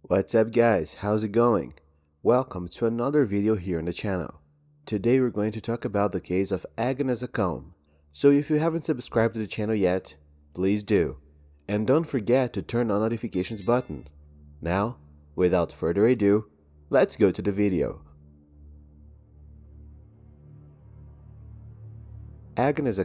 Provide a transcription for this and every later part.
What's up guys, how's it going? Welcome to another video here on the channel. Today we're going to talk about the case of Agnes. So if you haven't subscribed to the channel yet, please do. And don't forget to turn on notifications button. Now, without further ado, let's go to the video. Agnes,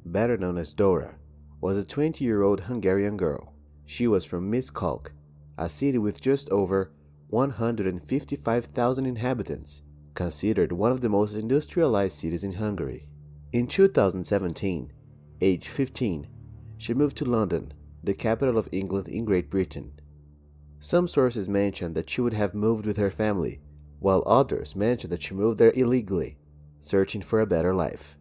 better known as Dora, was a 20-year-old Hungarian girl. She was from Miskolc, a city with just over 155,000 inhabitants, considered one of the most industrialized cities in Hungary. In 2017, age 15, she moved to London, the capital of England in Great Britain. Some sources mention that she would have moved with her family, while others mention that she moved there illegally, searching for a better life.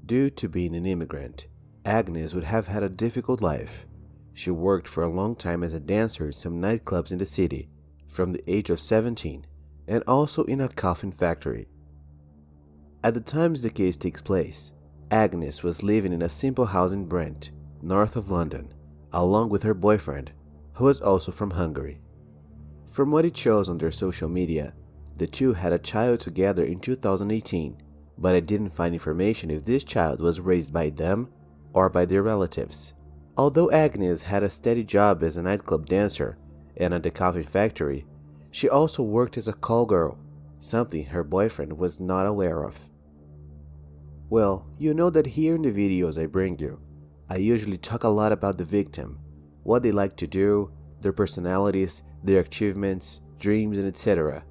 Due to being an immigrant, Agnes would have had a difficult life. She worked for a long time as a dancer in some nightclubs in the city, from the age of 17, and also in a coffin factory. At the time the case takes place, Agnes was living in a simple house in Brent, north of London, along with her boyfriend, who was also from Hungary. From what it shows on their social media, the two had a child together in 2018, but I didn't find information if this child was raised by them or by their relatives. Although Agnes had a steady job as a nightclub dancer and at the coffee factory, she also worked as a call girl, something her boyfriend was not aware of. Well, you know that here in the videos I bring you, I usually talk a lot about the victim, what they like to do, their personalities, their achievements, dreams, and etc.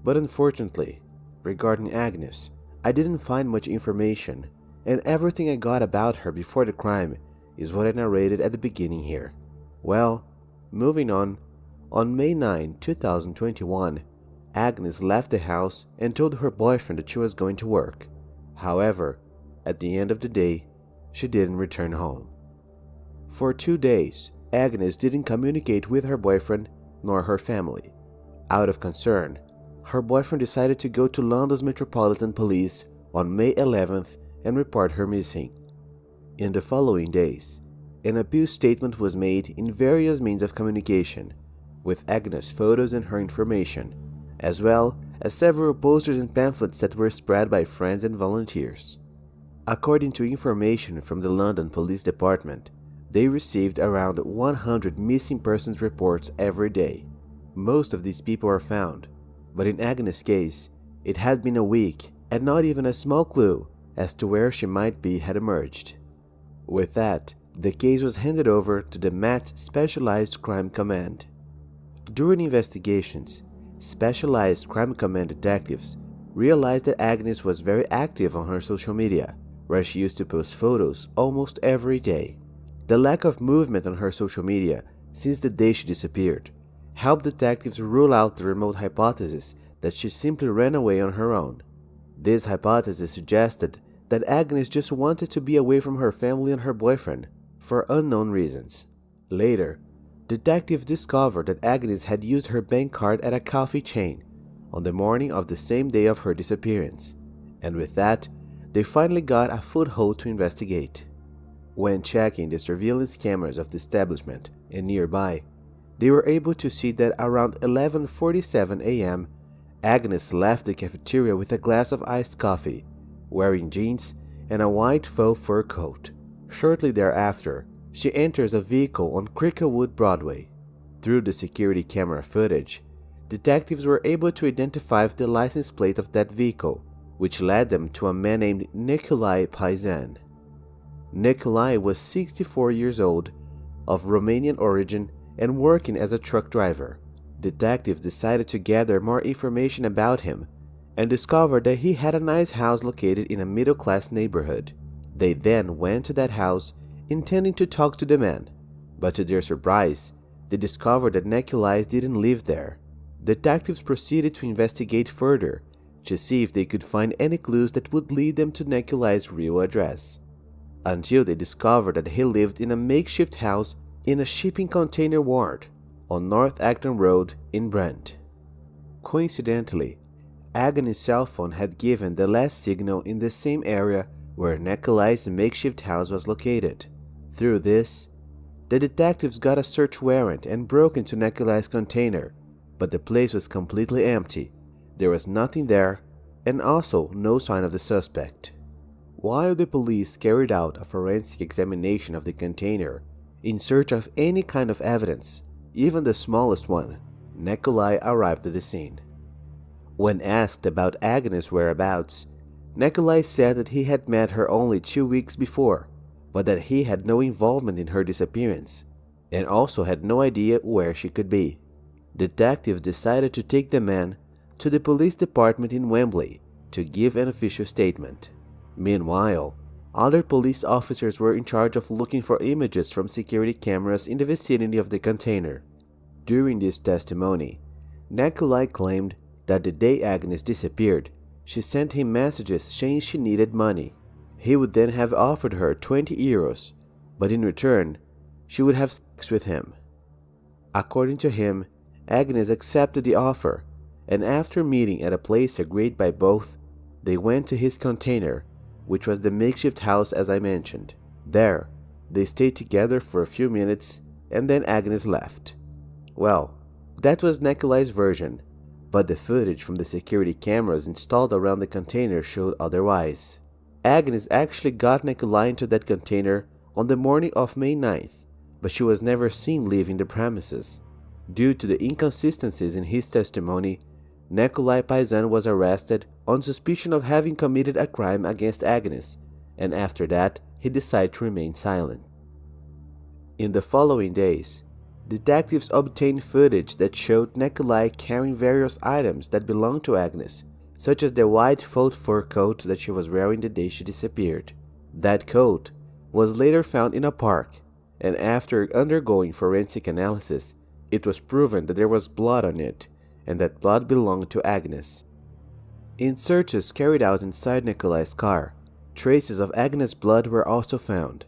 But unfortunately, regarding Agnes, I didn't find much information, and everything I got about her before the crime is what I narrated at the beginning here. Well, moving on May 9, 2021, Agnes left the house and told her boyfriend that she was going to work. However, at the end of the day, she didn't return home. For 2 days, Agnes didn't communicate with her boyfriend nor her family. Out of concern, her boyfriend decided to go to London's Metropolitan Police on May 11th and report her missing. In the following days, an abuse statement was made in various means of communication, with Agnes' photos and her information, as well as several posters and pamphlets that were spread by friends and volunteers. According to information from the London Police Department, they received around 100 missing persons reports every day. Most of these people are found, but in Agnes' case, it had been a week and not even a small clue as to where she might be had emerged. With that, the case was handed over to the Met Specialized Crime Command. During investigations, Specialized Crime Command detectives realized that Agnes was very active on her social media, where she used to post photos almost every day. The lack of movement on her social media since the day she disappeared helped detectives rule out the remote hypothesis that she simply ran away on her own. This hypothesis suggested that Agnes just wanted to be away from her family and her boyfriend for unknown reasons. Later, detectives discovered that Agnes had used her bank card at a coffee chain on the morning of the same day of her disappearance, and with that, they finally got a foothold to investigate. When checking the surveillance cameras of the establishment and nearby, they were able to see that around 11:47 a.m., Agnes left the cafeteria with a glass of iced coffee, wearing jeans and a white faux fur coat. Shortly thereafter, she enters a vehicle on Cricklewood Broadway. Through the security camera footage, detectives were able to identify the license plate of that vehicle, which led them to a man named Nikolai Paisan. Nikolai was 64 years old, of Romanian origin, and working as a truck driver. Detectives decided to gather more information about him and discovered that he had a nice house located in a middle-class neighborhood. They then went to that house intending to talk to the man, but to their surprise, they discovered that Nikolai didn't live there. Detectives proceeded to investigate further to see if they could find any clues that would lead them to Nikolai's real address, until they discovered that he lived in a makeshift house in a shipping container ward on North Acton Road in Brent. Coincidentally, Agnes' cell phone had given the last signal in the same area where Nikolai's makeshift house was located. Through this, The detectives got a search warrant and broke into Nikolai's container, but the place was completely empty. There was nothing there, and also no sign of the suspect. While the police carried out a forensic examination of the container in search of any kind of evidence, even the smallest one, Nikolai arrived at the scene. When asked about Agnes' whereabouts, Nikolai said that he had met her only 2 weeks before, but that he had no involvement in her disappearance, and also had no idea where she could be. Detectives decided to take the man to the police department in Wembley to give an official statement. Meanwhile, other police officers were in charge of looking for images from security cameras in the vicinity of the container. During this testimony, Nikolai claimed that the day Agnes disappeared, she sent him messages saying she needed money. He would then have offered her 20 euros, but in return, she would have sex with him. According to him, Agnes accepted the offer, and after meeting at a place agreed by both, they went to his container, which was the makeshift house as I mentioned. There, they stayed together for a few minutes, and then Agnes left. Well, that was Nikolai's version, but the footage from the security cameras installed around the container showed otherwise. Agnes actually got Nikolai into that container on the morning of May 9th, but she was never seen leaving the premises. Due to the inconsistencies in his testimony, Nikolai Paisan was arrested on suspicion of having committed a crime against Agnes, and after that, he decided to remain silent. In the following days, detectives obtained footage that showed Nikolai carrying various items that belonged to Agnes, such as the white faux fur coat that she was wearing the day she disappeared. That coat was later found in a park, and after undergoing forensic analysis, it was proven that there was blood on it, and that blood belonged to Agnes. In searches carried out inside Nikolai's car, traces of Agnes' blood were also found,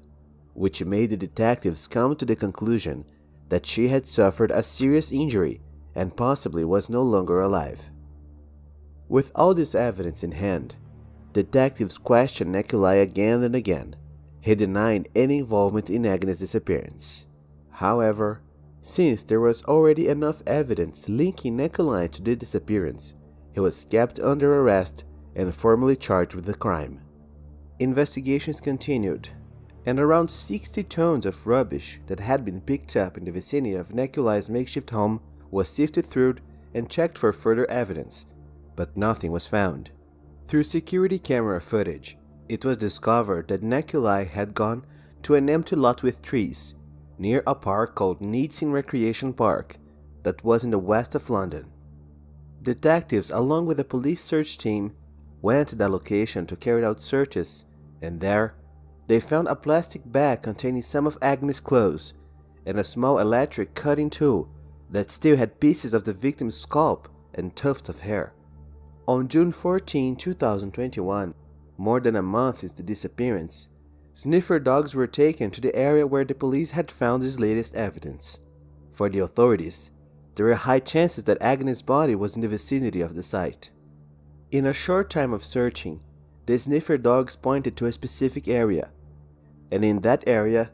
which made the detectives come to the conclusion that she had suffered a serious injury and possibly was no longer alive. With all this evidence in hand, detectives questioned Nikolai again and again. He denied any involvement in Agnes' disappearance. However, since there was already enough evidence linking Nikolai to the disappearance, he was kept under arrest and formally charged with the crime. Investigations continued, and around 60 tons of rubbish that had been picked up in the vicinity of Nikolai's makeshift home was sifted through and checked for further evidence, but nothing was found. Through security camera footage, it was discovered that Nikolai had gone to an empty lot with trees near a park called Needsin Recreation Park that was in the west of London. Detectives, along with a police search team, went to that location to carry out searches, and there, they found a plastic bag containing some of Agnes' clothes and a small electric cutting tool that still had pieces of the victim's scalp and tufts of hair. On June 14, 2021, more than a month since the disappearance, sniffer dogs were taken to the area where the police had found this latest evidence. For the authorities, there were high chances that Agnes' body was in the vicinity of the site. In a short time of searching, the sniffer dogs pointed to a specific area, and in that area,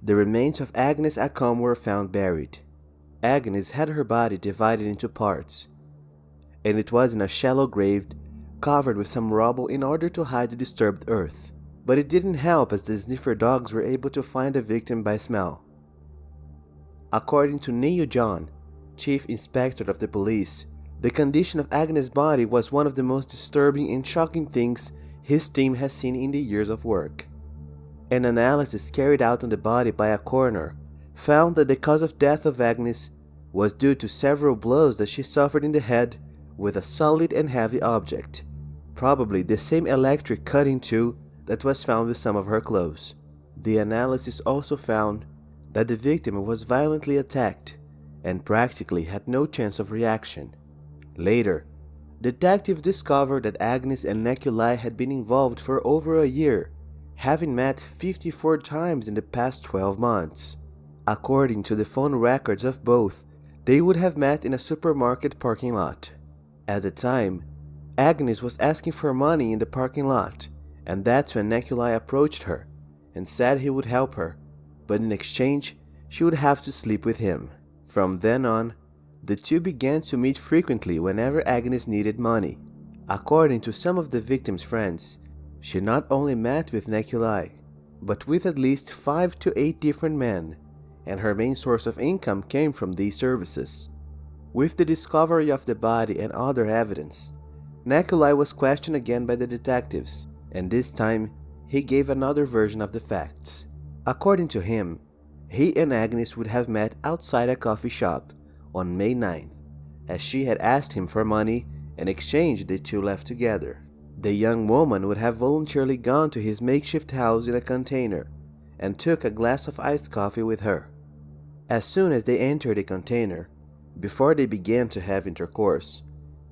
the remains of Agnes Acom were found buried. Agnes had her body divided into parts, and it was in a shallow grave covered with some rubble in order to hide the disturbed earth. But it didn't help as the sniffer dogs were able to find the victim by smell. According to Neil John, Chief Inspector of the Police, the condition of Agnes' body was one of the most disturbing and shocking things his team has seen in the years of work. An analysis carried out on the body by a coroner found that the cause of death of Agnes was due to several blows that she suffered in the head with a solid and heavy object, probably the same electric cutting tool that was found with some of her clothes. The analysis also found that the victim was violently attacked and practically had no chance of reaction. Later, detectives discovered that Agnes and Nikolai had been involved for over a year, having met 54 times in the past 12 months. According to the phone records of both, they would have met in a supermarket parking lot. At the time, Agnes was asking for money in the parking lot, and that's when Nikolai approached her and said he would help her, but in exchange, she would have to sleep with him. From then on, the two began to meet frequently whenever Agnes needed money. According to some of the victim's friends, she not only met with Nikolai, but with at least 5 to 8 different men, and her main source of income came from these services. With the discovery of the body and other evidence, Nikolai was questioned again by the detectives, and this time he gave another version of the facts. According to him, he and Agnes would have met outside a coffee shop on May 9th, as she had asked him for money. In exchange, the two left together. The young woman would have voluntarily gone to his makeshift house in a container and took a glass of iced coffee with her. As soon as they entered the container, before they began to have intercourse,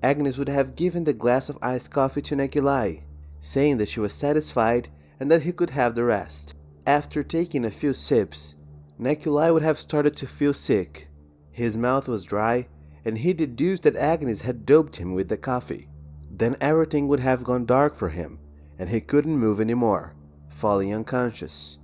Agnes would have given the glass of iced coffee to Nikolai, saying that she was satisfied and that he could have the rest. After taking a few sips, Nikolai would have started to feel sick. His mouth was dry, and he deduced that Agnes had doped him with the coffee. Then everything would have gone dark for him, and he couldn't move anymore, falling unconscious.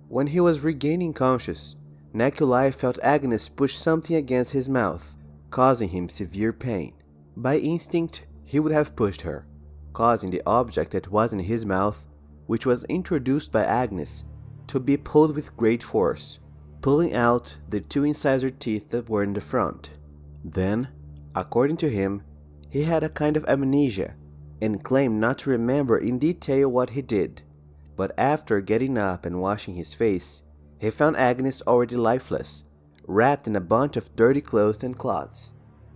When he was regaining conscious, Nikolai felt Agnes push something against his mouth, causing him severe pain. By instinct, he would have pushed her, causing the object that was in his mouth, which was introduced by Agnes, to be pulled with great force, pulling out the 2 incisor teeth that were in the front. Then, according to him, he had a kind of amnesia and claimed not to remember in detail what he did, but after getting up and washing his face, he found Agnes already lifeless, wrapped in a bunch of dirty clothes and cloths.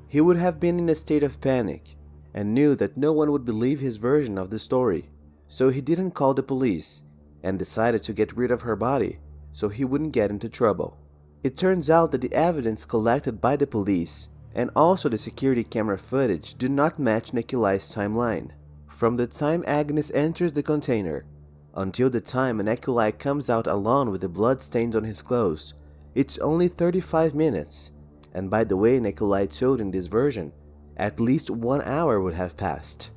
He would have been in a state of panic and knew that no one would believe his version of the story, so he didn't call the police and decided to get rid of her body so he wouldn't get into trouble. It turns out that the evidence collected by the police and also the security camera footage do not match Nikolai's timeline. From the time Agnes enters the container until the time Nikolai comes out alone with the blood stains on his clothes, it's only 35 minutes, and by the way Nikolai told in this version, at least 1 hour would have passed.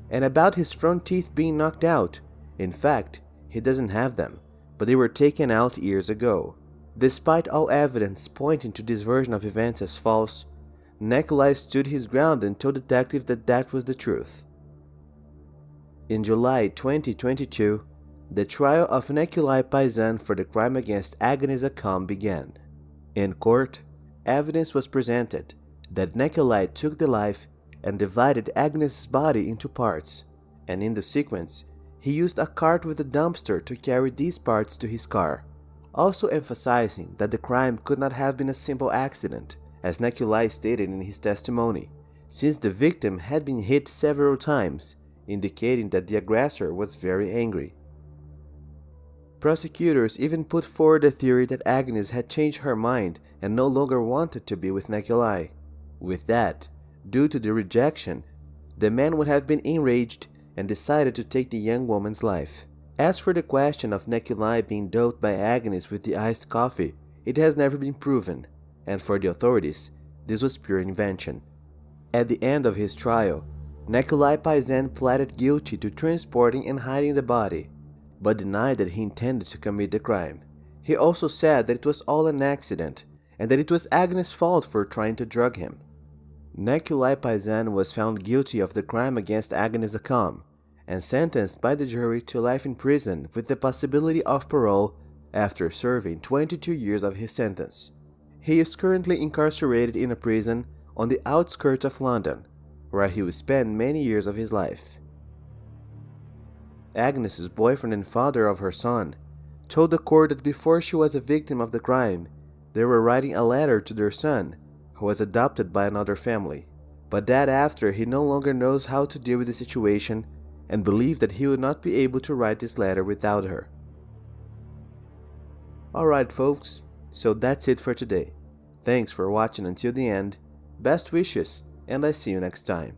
And about his front teeth being knocked out, in fact, he doesn't have them, but they were taken out years ago. Despite all evidence pointing to this version of events as false, Nikolai stood his ground and told detectives that that was the truth. In July 2022, the trial of Nikolai Paisan for the crime against Agnes Akam began. In court, evidence was presented that Nikolai took the life and divided Agnes' body into parts, and in the sequence, he used a cart with a dumpster to carry these parts to his car, also emphasizing that the crime could not have been a simple accident, as Nikolai stated in his testimony, since the victim had been hit several times, indicating that the aggressor was very angry. Prosecutors even put forward the theory that Agnes had changed her mind and no longer wanted to be with Nikolai. With that, due to the rejection, the man would have been enraged and decided to take the young woman's life. As for the question of Nikolai being doped by Agnes with the iced coffee, it has never been proven, and for the authorities, this was pure invention. At the end of his trial, Nikolai Paisan pleaded guilty to transporting and hiding the body, but denied that he intended to commit the crime. He also said that it was all an accident, and that it was Agnes' fault for trying to drug him. Nikolai Paisan was found guilty of the crime against Agnes Akam, and sentenced by the jury to life in prison with the possibility of parole after serving 22 years of his sentence. He is currently incarcerated in a prison on the outskirts of London, where he will spend many years of his life. Agnes's boyfriend and father of her son told the court that before she was a victim of the crime, they were writing a letter to their son, who was adopted by another family, but that after he no longer knows how to deal with the situation and believes that he would not be able to write this letter without her. Alright folks, so that's it for today. Thanks for watching until the end, best wishes, and I see you next time.